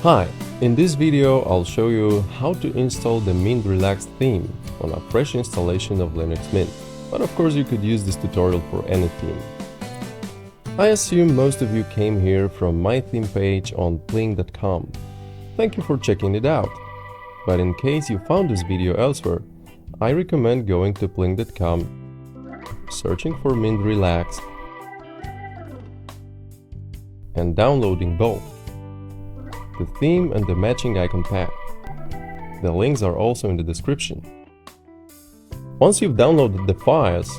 Hi, in this video I'll show you how to install the Mint Relax theme on a fresh installation of Linux Mint, but of course you could use this tutorial for any theme. I assume most of you came here from my theme page on pling.com. Thank you for checking it out, but in case you found this video elsewhere, I recommend going to pling.com, searching for Mint Relax, and downloading both the theme and the matching icon pack. The links are also in the description. Once you've downloaded the files,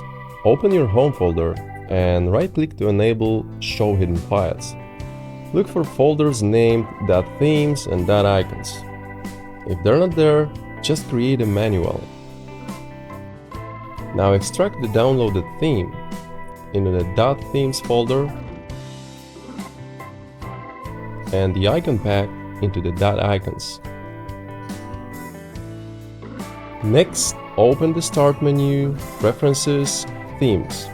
open your home folder and right-click to enable Show Hidden Files. Look for folders named .themes and .icons. If they're not there, just create them manually. Now extract the downloaded theme into the .themes folder and the icon pack into the .icons. Next, open the Start menu, Preferences, Themes.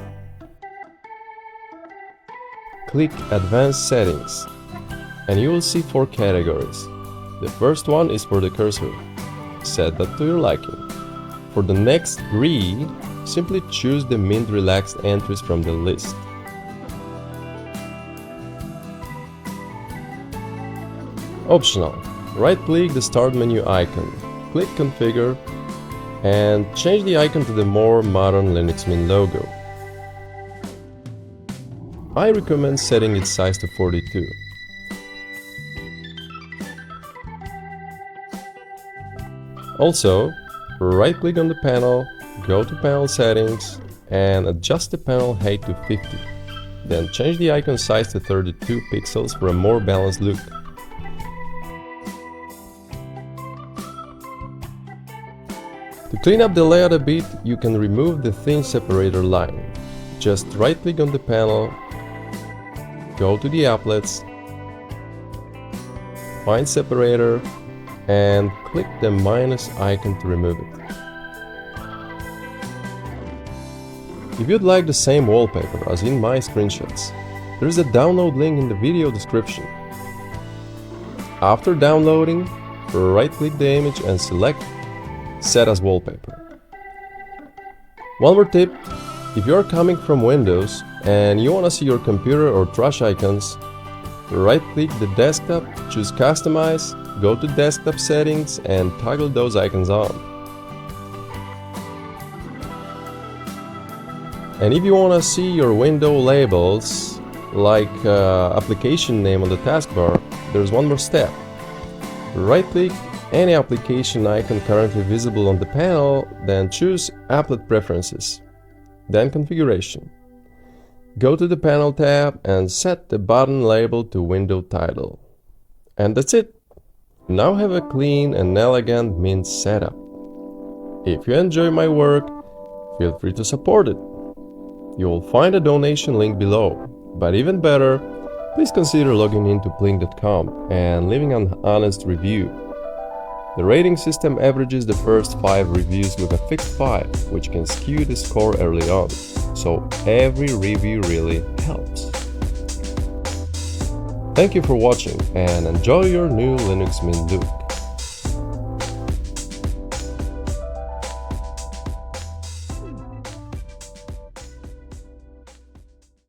Click Advanced Settings, and you will see 4 categories. The first one is for the cursor. Set that to your liking. For the next 3, simply choose the Mint Relaxed entries from the list. Optional, right-click the Start menu icon, click Configure, and change the icon to the more modern Linux Mint logo. I recommend setting its size to 42. Also, right-click on the panel, go to Panel Settings, and adjust the panel height to 50. Then change the icon size to 32 pixels for a more balanced look. To clean up the layout a bit, you can remove the thin separator line. Just right-click on the panel, go to the applets, find separator, and click the minus icon to remove it. If you'd like the same wallpaper as in my screenshots, there is a download link in the video description. After downloading, right-click the image and select Set as Wallpaper. One more tip, if you are coming from Windows and you want to see your computer or trash icons, right-click the desktop, choose Customize, go to Desktop Settings and toggle those icons on. And if you want to see your window labels, like application name on the taskbar, there's one more step. Right-click any application icon currently visible on the panel, then choose Applet Preferences, then Configuration. Go to the Panel tab and set the button label to Window Title. And that's it! You now have a clean and elegant Mint setup. If you enjoy my work, feel free to support it. You will find a donation link below, but even better, please consider logging into pling.com and leaving an honest review. The rating system averages the first 5 reviews with a fixed 5, which can skew the score early on, so every review really helps. Thank you for watching and enjoy your new Linux Mint look.